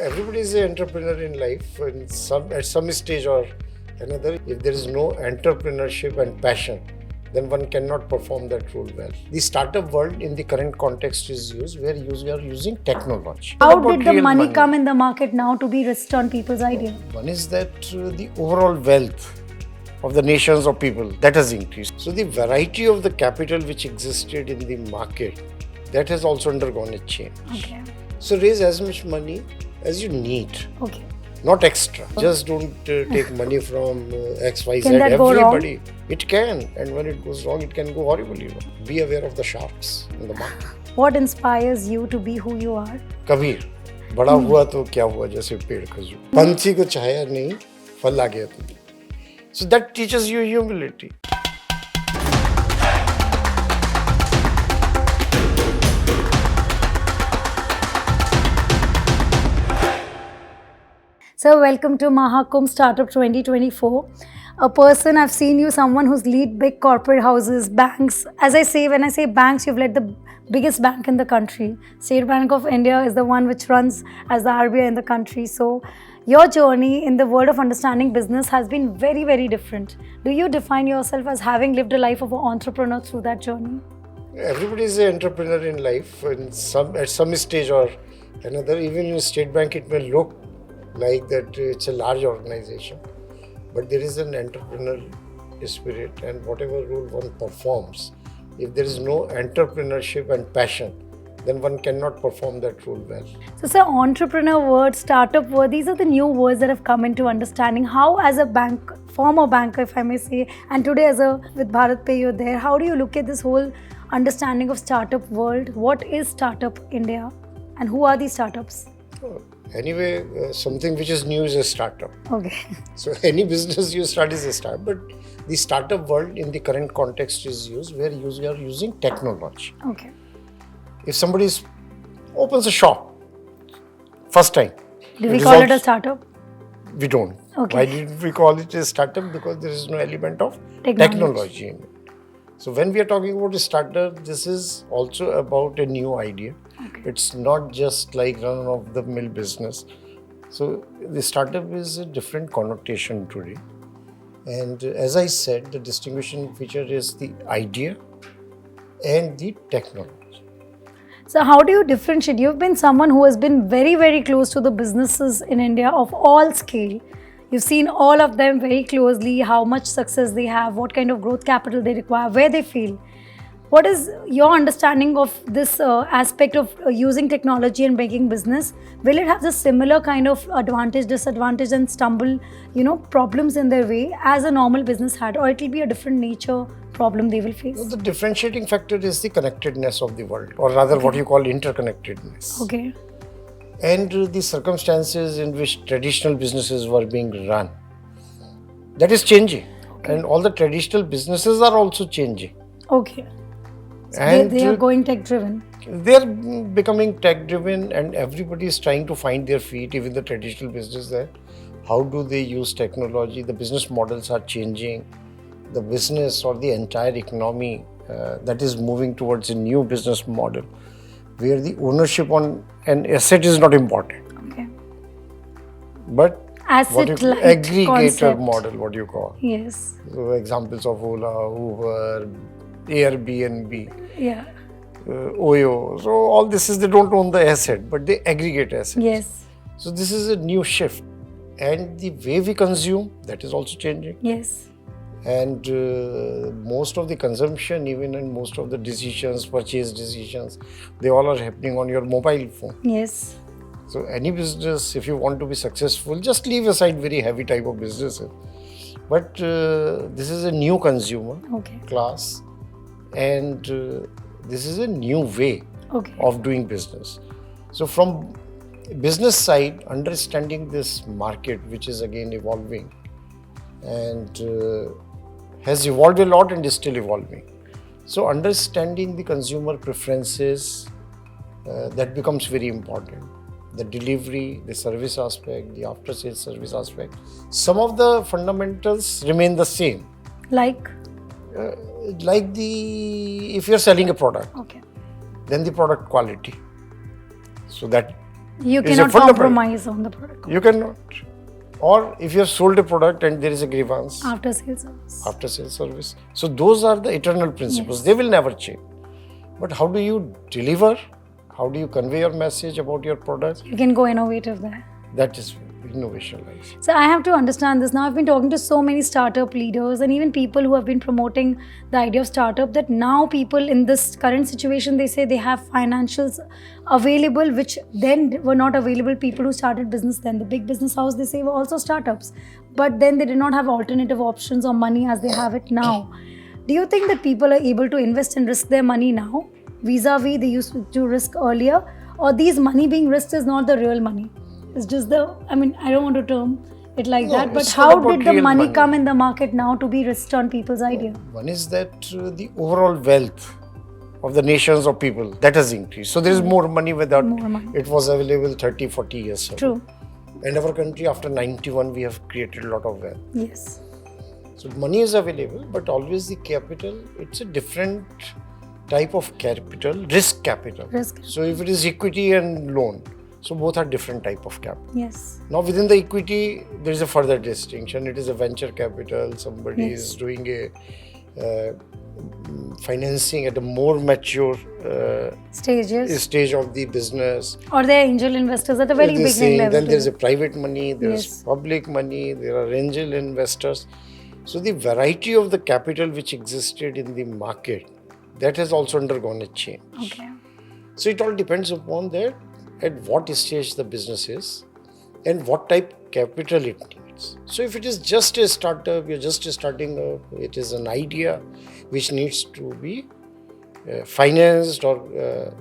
Everybody is an entrepreneur in life at some stage or another. If there is no entrepreneurship and passion, then one cannot perform that role well. The startup world in the current context is used where you are using technology. How did the money come in the market now to be risked on people's idea? One is that the overall wealth of the nations or people that has increased. So the variety of the capital which existed in the market, that has also undergone a change. Okay. So raise as much money as you need. Okay. Not extra. Just don't take money from X, Y, Z. Can that go wrong? Everybody. It can. And when it goes wrong, it can go horribly wrong. Be aware of the sharks in the market. What inspires you to be who you are? Kabir बड़ा हुआ तो क्या हुआ जैसे पेड़ खजूर पंछी को छाया नहीं फल आ गया तुम्हें. So that teaches you humility. So welcome to Mahakumbh Startup 2024. A person, I've seen you, someone who's lead big corporate houses, banks. As I say, when I say banks, you've led the biggest bank in the country. State Bank of India is the one which runs as the RBI in the country. So your journey in the world of understanding business has been very, very different. Do you define yourself as having lived a life of an entrepreneur through that journey? Everybody is an entrepreneur in life at some stage or another. Even in State Bank, it may look like that it's a large organization, but there is an entrepreneurial spirit, and whatever role one performs, if there is no entrepreneurship and passion, then one cannot perform that role well. So, sir, entrepreneur word, startup word, these are the new words that have come into understanding. How, as a former banker, if I may say, and today with Bharat Pay, you're there, how do you look at this whole understanding of startup world? What is Startup India, and who are these startups? Anyway, something which is new is a startup. Okay. So any business you start is a startup, but the startup world in the current context is used where you are using technology. Okay. If somebody opens a shop, first time. Do we call it a startup? We don't. Okay. Why did we call it a startup? Because there is no element of technology in it. So when we are talking about a startup, this is also about a new idea. Okay. It's not just like run-of-the-mill business. So the startup is a different connotation today. And as I said, the distinguishing feature is the idea and the technology. So how do you differentiate? You've been someone who has been very, very close to the businesses in India of all scale. You've seen all of them very closely, how much success they have, what kind of growth capital they require, where they fail. What is your understanding of this aspect of using technology and making business? Will it have the similar kind of advantage, disadvantage and problems in their way as a normal business had, or it will be a different nature problem they will face? The differentiating factor is the connectedness of the world, or rather what you call interconnectedness. Okay. And the circumstances in which traditional businesses were being run, that is changing. Okay. And all the traditional businesses are also changing. Okay. So and they are going tech driven. They are becoming tech driven, and everybody is trying to find their feet, even the traditional business there. How do they use technology? The business models are changing. The business or the entire economy that is moving towards a new business model, where the ownership on an asset is not important. Okay. But asset-light aggregator concept. model, what you call. Yes. So examples of Ola, Uber, Airbnb, Yeah. Oyo. So all this is, they don't own the asset, but they aggregate assets. Yes. So this is a new shift. And the way we consume, that is also changing. Yes. And most of the consumption, even and most of the decisions, purchase decisions, they all are happening on your mobile phone. Yes. So any business, if you want to be successful, just leave aside very heavy type of businesses. But this is a new consumer class, and this is a new way of doing business. So from business side, understanding this market, which is again evolving and has evolved a lot and is still evolving. So understanding the consumer preferences, that becomes very important. The delivery, the service aspect, the after-sales service aspect. Some of the fundamentals remain the same. Like? If you're selling a product, then the product quality. So that You is a cannot fundamental. compromise on the product. You cannot. Or if you have sold a product and there is a grievance. After sales service. After sales service. So those are the eternal principles. Yes. They will never change. But how do you deliver? How do you convey your message about your product? You can go innovative there. That is innovation lies. So I have to understand this. Now I've been talking to so many startup leaders and even people who have been promoting the idea of startup, that now people in this current situation, they say they have financials available which then were not available. People who started business then, the big business house, they say were also startups, but then they did not have alternative options or money as they have it now. Do you think that people are able to invest and risk their money now vis-a-vis they used to risk earlier, or these money being risked is not the real money? It's just the, I mean, I don't want to term it like that, but how did the money come in the market now to be risked on people's idea? One is that the overall wealth of the nations of people, that has increased. So there is more money without it was available 30, 40 years ago. True. And our country after 91, we have created a lot of wealth. Yes. So money is available, but always the capital, it's a different type of capital, risk capital. So if it is equity and loan, so both are different type of capital. Yes. Now within the equity, there is a further distinction. It is a venture capital. Somebody is doing a financing at a more mature stage of the business. Or they are angel investors at a very beginning level. Then there is a private money, there is public money, there are angel investors. So the variety of the capital which existed in the market, that has also undergone a change. Okay. So it all depends upon that, at what stage the business is and what type of capital it needs. So if it is just a startup, you're just starting up, it is an idea which needs to be financed or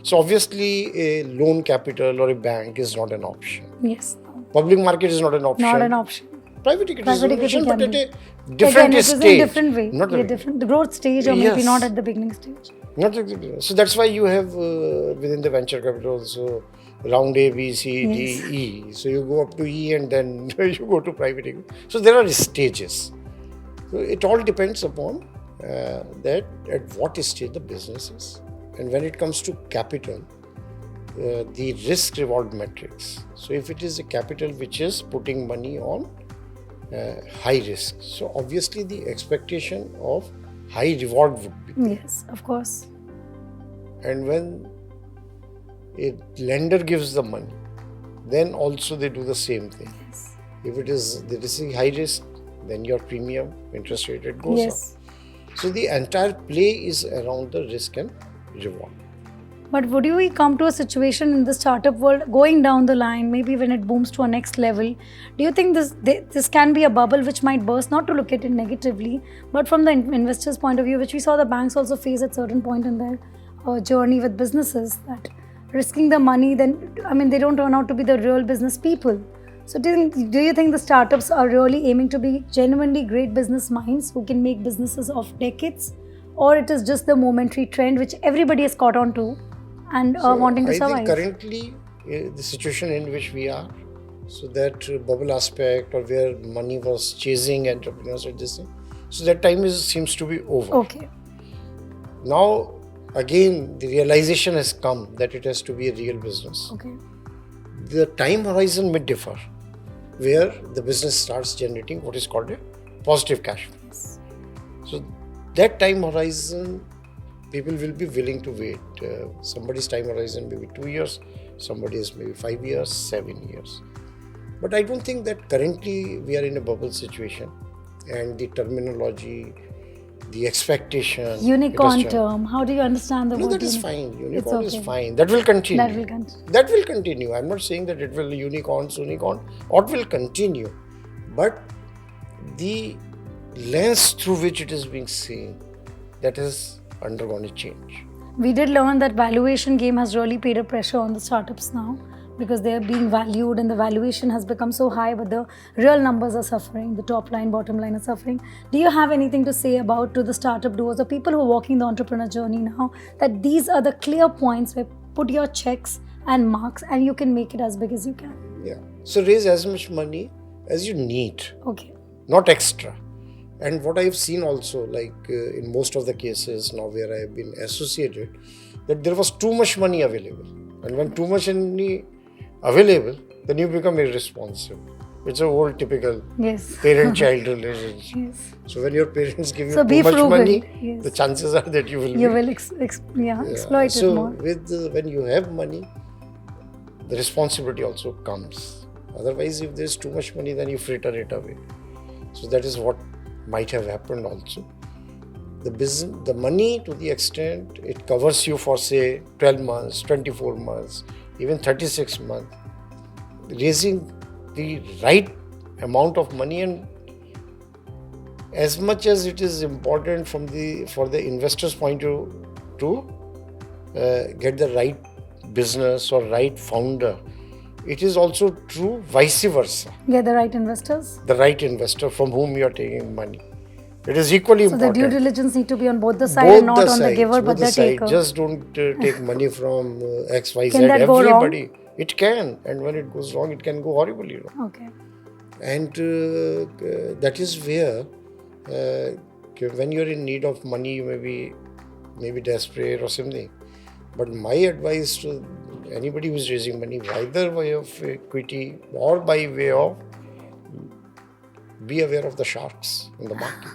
so obviously a loan capital or a bank is not an option. Yes. Public market is not an option. Not an option. Private equity is an option, but at a different stage. In a different way. Not different, the growth stage or maybe not at the beginning stage. Not exactly. So that's why you have within the venture capital also round A, B, C, D, E. So you go up to E and then you go to private equity. So there are stages. So it all depends upon that at what stage the business is. And when it comes to capital, the risk reward matrix. So if it is a capital which is putting money on high risk, so obviously the expectation of high reward would be. Yes, of course. And when a lender gives the money, then also they do the same thing. Yes. If it is high risk, then your premium interest rate it goes up. So the entire play is around the risk and reward. But would you come to a situation in the startup world going down the line, maybe when it booms to a next level, do you think this can be a bubble which might burst, not to look at it negatively, but from the investor's point of view, which we saw the banks also face at certain point in their journey with businesses, that risking the money, then, I mean, they don't turn out to be the real business people. So do you think the startups are really aiming to be genuinely great business minds who can make businesses of decades, or it is just the momentary trend which everybody has caught on to and wanting to survive? I think currently the situation in which we are, so that bubble aspect or where money was chasing entrepreneurs at this time, so that time seems to be over. Okay. Now again the realization has come that it has to be a real business. Okay. The time horizon may differ, where the business starts generating what is called a positive cash flow. Yes. So that time horizon, people will be willing to wait. Somebody's time horizon may be 2 years, somebody's maybe 5 years, 7 years. But I don't think that currently we are in a bubble situation, and the terminology, the expectation. Unicorn term, how do you understand the word? No, that is fine. Unicorn is fine. That will continue. That will continue. I'm not saying that it will unicorn. Or it will continue. But the lens through which it is being seen, that has undergone a change. We did learn that valuation game has really put a pressure on the startups now, because they are being valued and the valuation has become so high, but the real numbers are suffering, the top line, bottom line are suffering. Do you have anything to say about to the startup doers or people who are walking the entrepreneur journey now, that these are the clear points where put your checks and marks and you can make it as big as you can? Yeah. So raise as much money as you need. Okay. Not extra. And what I've seen also, like in most of the cases now where I have been associated, that there was too much money available. And when too much money available, then you become irresponsible. It's a whole typical parent-child relationship. Yes. So when your parents give you So too much frugal. money, the chances are that you will exploit it more. So when you have money, the responsibility also comes. Otherwise, if there's too much money, then you fritter it away. So that is what might have happened also. The money, to the extent it covers you for say 12 months, 24 months, even 36 months, raising the right amount of money, and as much as it is important for the investor's point of view to get the right business or right founder, it is also true vice versa. Get the right investors? The right investor from whom you are taking money. It is equally important. So the due diligence need to be on both the sides and not on the giver but the taker. Just don't take money from X, Y, Z. Can that go wrong? It can, and when it goes wrong, it can go horribly wrong. Okay. And that is where when you're in need of money, you may be desperate or something. But my advice to anybody who is raising money, either way of equity or by way of, be aware of the sharks in the market.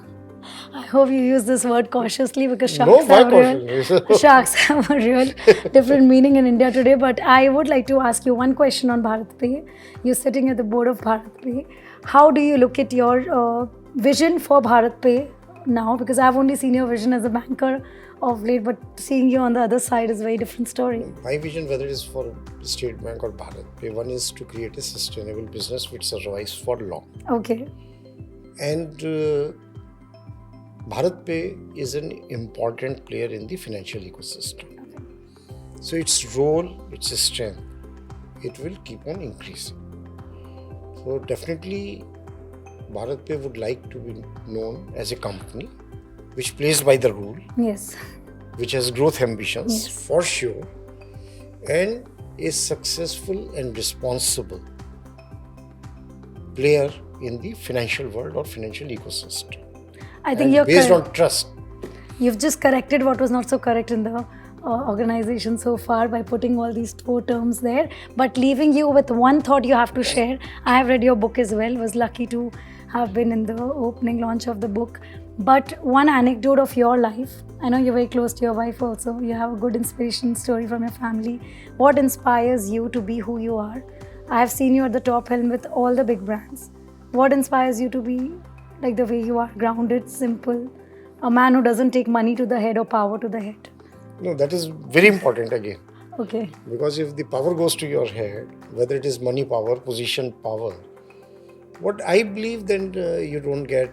I hope you use this word cautiously because sharks have a real different meaning in India today. But I would like to ask you one question on Bharat Pay. You're sitting at the board of Bharat Pay. How do you look at your vision for Bharat Pay now? Because I've only seen your vision as a banker of late, but seeing you on the other side is a very different story. My vision, whether it is for State Bank or Bharat Pay, one is to create a sustainable business which survives for long. Okay. And Bharat Pay is an important player in the financial ecosystem. Okay. So its role, its strength, it will keep on increasing. So definitely Bharat Pay would like to be known as a company which plays by the rule. Yes. Which has growth ambitions, yes, for sure, and is successful and responsible player in the financial world or financial ecosystem. I think you're based on trust. You've just corrected what was not so correct in the organization so far by putting all these 4 terms there, but leaving you with one thought you have to share. I have read your book as well, was lucky to have been in the opening launch of the book. But one anecdote of your life, I know you're very close to your wife also, you have a good inspiration story from your family. What inspires you to be who you are? I have seen you at the top helm with all the big brands. What inspires you to be like the way you are, grounded, simple, a man who doesn't take money to the head or power to the head? No, that is very important again. Okay. Because if the power goes to your head, whether it is money power, position power, what I believe, then you don't get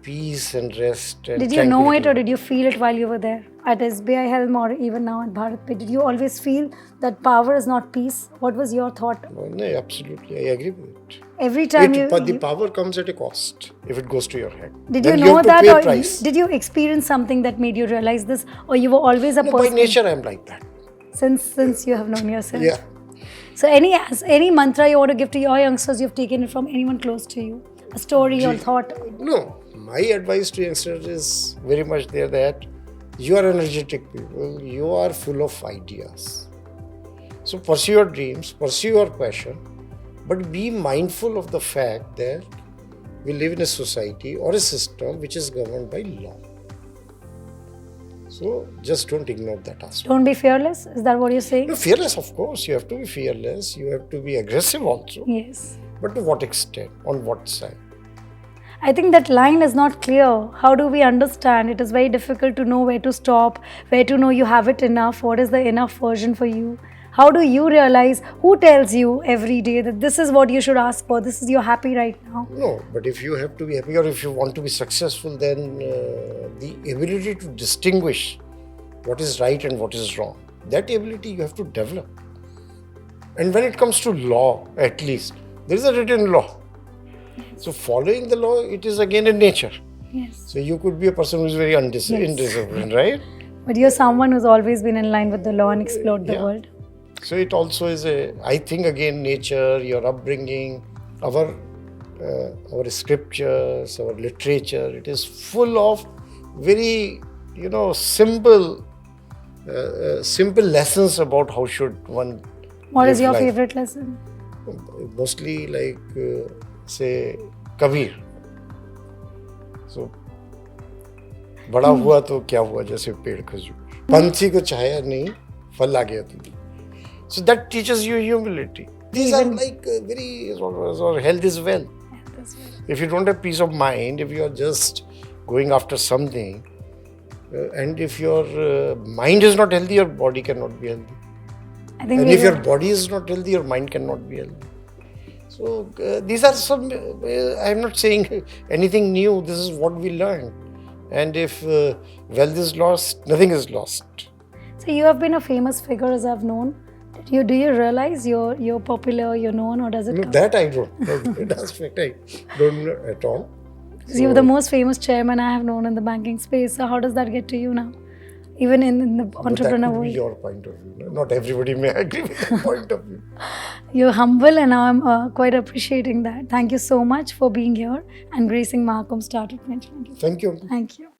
peace and rest. And did you know it or did you feel it while you were there at SBI Helm or even now at Bharat Pay? Did you always feel that power is not peace? What was your thought? No, absolutely. I agree with it. Every time but the power comes at a cost if it goes to your head. Did you know that, or did you experience something that made you realize this, or you were always a person? By nature, I am like that. Since you have known yourself. Yeah. So any mantra you want to give to your youngsters, you've taken it from anyone close to you? A story or thought? No. My advice to youngsters is very much there that you are energetic people, you are full of ideas. So pursue your dreams, pursue your passion, but be mindful of the fact that we live in a society or a system which is governed by law. So just don't ignore that aspect. Don't be fearless? Is that what you're saying? No, fearless, of course. You have to be fearless. You have to be aggressive also. Yes. But to what extent? On what side? I think that line is not clear. How do we understand? It is very difficult to know where to stop, where to know you have it enough. What is the enough version for you? How do you realize, who tells you every day that this is what you should ask for, this is you're happy right now? No, but if you have to be happy or if you want to be successful, then the ability to distinguish what is right and what is wrong, that ability you have to develop. And when it comes to law, at least, there is a written law. So following the law, it is again in nature. Yes. So you could be a person who is very indisciplined, right? But you're someone who's always been in line with the law and explored the world. So it also is I think again, nature, your upbringing, our scriptures, our literature, it is full of very, simple lessons about how should one What is your life. favorite lesson? Mostly like, say, Kabir. So, बड़ा हुआ तो क्या हुआ जैसे पेड़ खजूर, पंछी को छाया नहीं फल आ गया तुझे. So that teaches you humility. These are like very, or health is wealth. If you don't have peace of mind, if you are just going after something, and if your mind is not healthy, your body cannot be healthy. And if your body is not healthy, your mind cannot be healthy. So these are some, I'm not saying anything new, this is what we learned. And if wealth is lost, nothing is lost. So you have been a famous figure, as I've known. Do you realize you're popular, you're known, or does it come? That I don't know. That's fact, I don't know at all. So you're the most famous chairman I have known in the banking space. So how does that get to you now? Even in the entrepreneur world. That could be your point of view. Not everybody may agree with that point of view. You're humble, and I'm quite appreciating that. Thank you so much for being here and gracing Mahakumbh Startup Mentor. Thank you. Thank you.